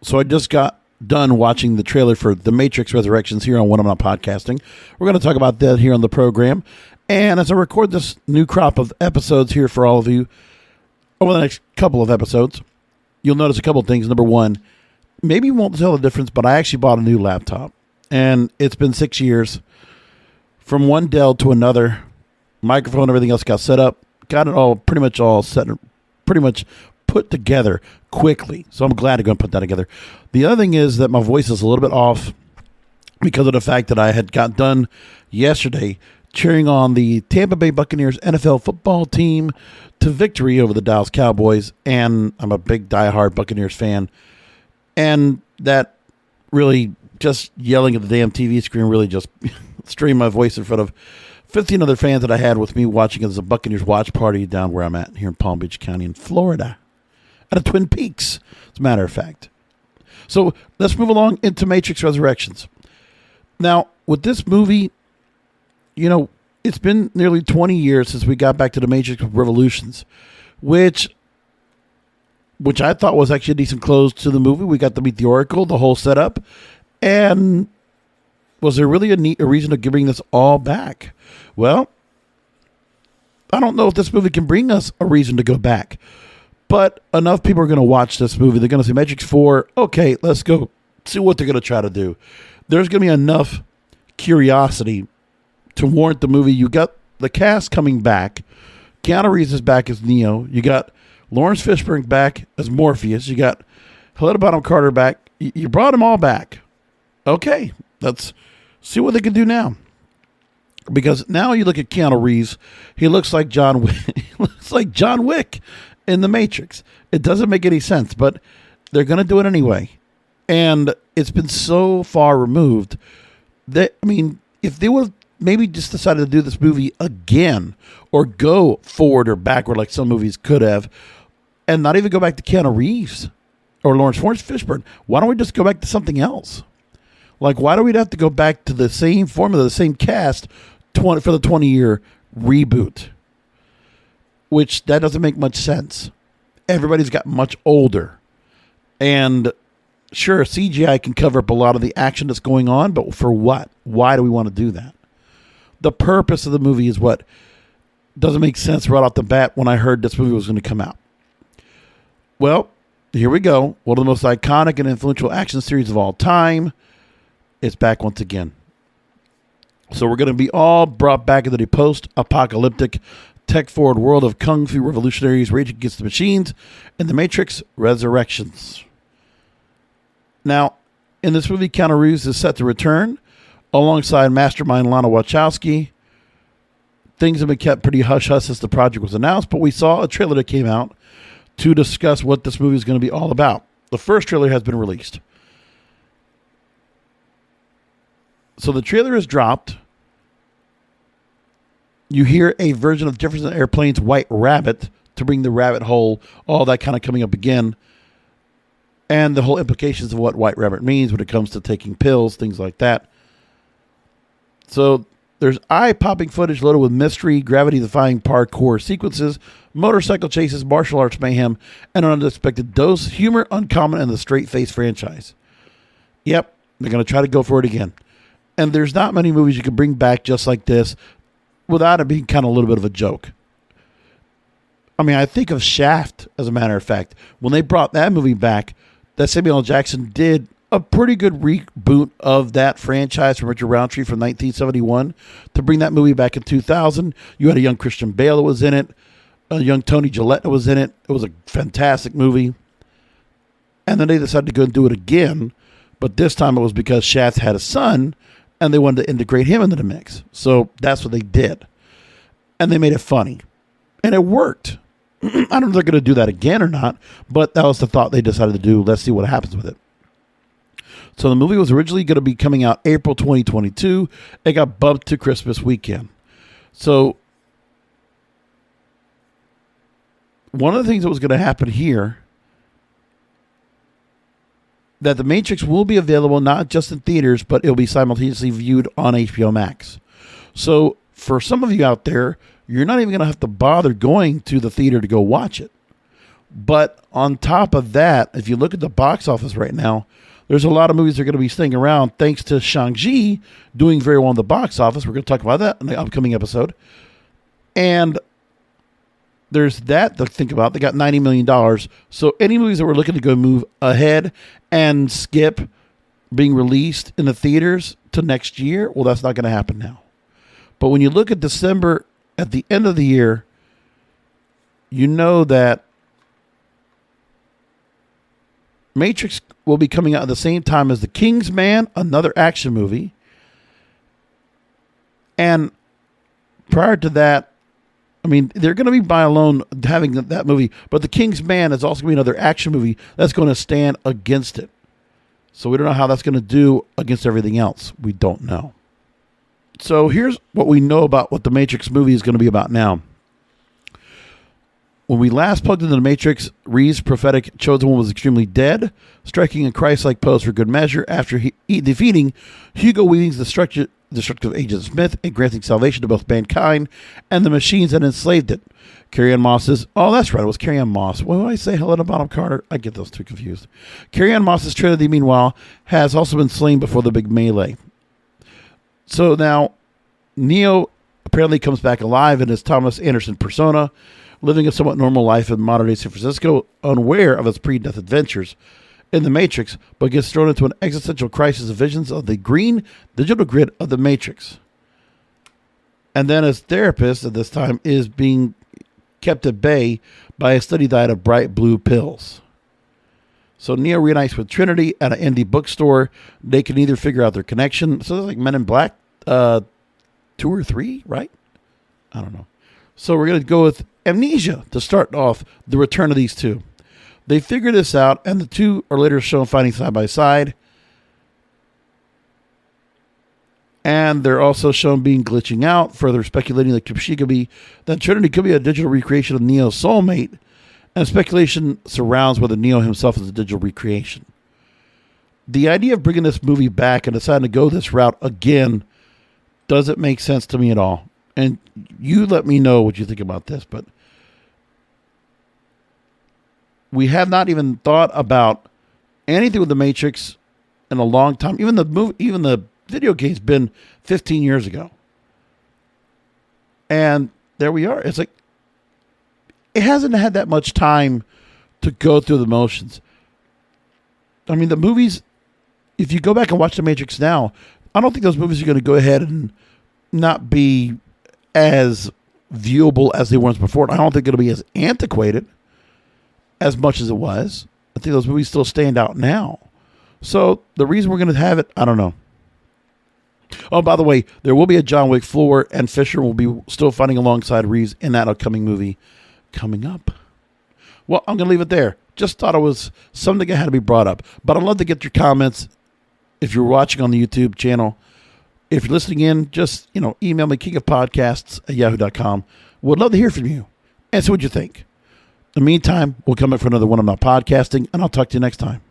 So I just got done watching the trailer for The Matrix Resurrections here on When I'm Not Podcasting. We're going to talk about that here on the program. And as I record this new crop of episodes here for all of you, over the next couple of episodes, you'll notice a couple of things. Number one, maybe you won't tell the difference, but I actually bought a new laptop. And it's been 6 years. From one Dell to another, microphone, everything else got set up. Got it all pretty much set, pretty much put together quickly. So I'm glad to go and put that together. The other thing is that my voice is a little bit off because of the fact that I had got done yesterday cheering on the Tampa Bay Buccaneers NFL football team to victory over the Dallas Cowboys. And I'm a big diehard Buccaneers fan. And that really just yelling at the damn TV screen really just strained my voice in front of 15 other fans that I had with me watching as a Buccaneers watch party down where I'm at here in Palm Beach County in Florida. At a Twin Peaks, as a matter of fact. So let's move along into Matrix Resurrections. Now, with this movie, you know, it's been nearly 20 years since we got back to the Matrix Revolutions, which I thought was actually a decent close to the movie. We got to meet the Oracle, the whole setup, and was there really a reason to bring this all back? Well, I don't know if this movie can bring us a reason to go back. But enough people are going to watch this movie. They're going to say Matrix 4. Okay, let's go see what they're going to try to do. There's going to be enough curiosity to warrant the movie. You got the cast coming back. Keanu Reeves is back as Neo. You got Lawrence Fishburne back as Morpheus. You got Helena Bonham Carter back. You brought them all back. Okay, let's see what they can do now. Because now you look at Keanu Reeves. He looks like John Wick. He looks like John Wick in The Matrix. It doesn't make any sense, but they're going to do it anyway. And it's been so far removed that, I mean, if they would have maybe just decided to do this movie again or go forward or backward like some movies could have and not even go back to Keanu Reeves or Lawrence Fishburne, why don't we just go back to something else? Like, why do we have to go back to the same formula, the same cast for the 20-year reboot? Which that doesn't make much sense. Everybody's got much older. And sure, CGI can cover up a lot of the action that's going on, but for what? Why do we want to do that? The purpose of the movie is what doesn't make sense right off the bat when I heard this movie was going to come out. Well, here we go. One of the most iconic and influential action series of all time is back once again. So we're going to be all brought back into the post-apocalyptic tech-forward world of kung fu revolutionaries raging against the machines and The Matrix Resurrections. Now, in this movie, Keanu Reeves is set to return alongside mastermind Lana Wachowski. Things have been kept pretty hush-hush since the project was announced, but we saw a trailer that came out to discuss what this movie is going to be all about. The first trailer has been released. So the trailer is dropped. You hear a version of Jefferson Airplane's White Rabbit to bring the rabbit hole, all that kind of coming up again. And the whole implications of what White Rabbit means when it comes to taking pills, things like that. So there's eye-popping footage loaded with mystery, gravity-defying parkour sequences, motorcycle chases, martial arts mayhem, and an unexpected dose, humor uncommon in the straight-face franchise. Yep, they're going to try to go for it again. And there's not many movies you can bring back just like this without it being kind of a little bit of a joke. I mean, I think of Shaft, as a matter of fact. When they brought that movie back, that Samuel L. Jackson did a pretty good reboot of that franchise from Richard Roundtree from 1971 to bring that movie back in 2000. You had a young Christian Bale that was in it, a young Tony Collette that was in it. It was a fantastic movie. And then they decided to go and do it again, but this time it was because Shaft had a son, and they wanted to integrate him into the mix. So that's what they did. And they made it funny. And it worked. I don't know if they're going to do that again or not, but that was the thought they decided to do. Let's see what happens with it. So the movie was originally going to be coming out April 2022. It got bumped to Christmas weekend. So one of the things that was going to happen here, that The Matrix will be available not just in theaters, but it'll be simultaneously viewed on HBO Max. So for some of you out there, you're not even going to have to bother going to the theater to go watch it. But on top of that, if you look at the box office right now, there's a lot of movies that are going to be staying around thanks to Shang-Chi doing very well in the box office. We're going to talk about that in the upcoming episode. And there's that to think about. They got $90 million. So any movies that we're looking to go move ahead and skip being released in the theaters to next year, well, that's not going to happen now. But when you look at December, at the end of the year, you know that Matrix will be coming out at the same time as The King's Man, another action movie. And prior to that, I mean, they're going to be by alone having that movie, but The King's Man is also going to be another action movie that's going to stand against it. So we don't know how that's going to do against everything else. We don't know. So here's what we know about what the Matrix movie is going to be about now. When we last plugged into the Matrix, Ree's prophetic chosen one was extremely dead, striking a Christ-like pose for good measure after defeating Hugo Weaving's destructive Agent Smith and granting salvation to both mankind and the machines that enslaved it. Carrie-Anne Moss's... Oh, that's right. It was Carrie-Anne Moss. When I say Helena Bonham Carter, I get those two confused. Carrie-Anne Moss's Trinity, meanwhile, has also been slain before the big melee. So now, Neo apparently comes back alive in his Thomas Anderson persona, living a somewhat normal life in modern-day San Francisco, unaware of his pre-death adventures in the Matrix, but gets thrown into an existential crisis of visions of the green digital grid of the Matrix. And then his therapist at this time is being kept at bay by a steady diet of bright blue pills. So Neo reunites with Trinity at an indie bookstore. They can either figure out their connection. So it's like Men in Black 2 or 3, right? I don't know. So we're going to go with Amnesia to start off the return of these two. They figure this out, and the two are later shown fighting side by side. And they're also shown glitching out, further speculating that Trinity could be a digital recreation of Neo's soulmate, and speculation surrounds whether Neo himself is a digital recreation. The idea of bringing this movie back and deciding to go this route again doesn't make sense to me at all. And you let me know what you think about this, but we have not even thought about anything with the Matrix in a long time. Even the video game's been 15 years ago. And there we are. It's like, it hasn't had that much time to go through the motions. I mean, the movies, if you go back and watch The Matrix now, I don't think those movies are going to go ahead and not be as viewable as they were before. I don't think it'll be as antiquated as much as it was. I think those movies still stand out now. So the reason we're going to have it, I don't know. Oh, by the way, there will be a John Wick 4, and Fisher will be still fighting alongside Reeves in that upcoming movie coming up. Well, I'm going to leave it there. Just thought it was something that had to be brought up. But I'd love to get your comments if you're watching on the YouTube channel. If you're listening in, just email me, kingofpodcasts@yahoo.com. Would love to hear from you and see what you think. In the meantime, we'll come back for another one. I'm Not Podcasting, and I'll talk to you next time.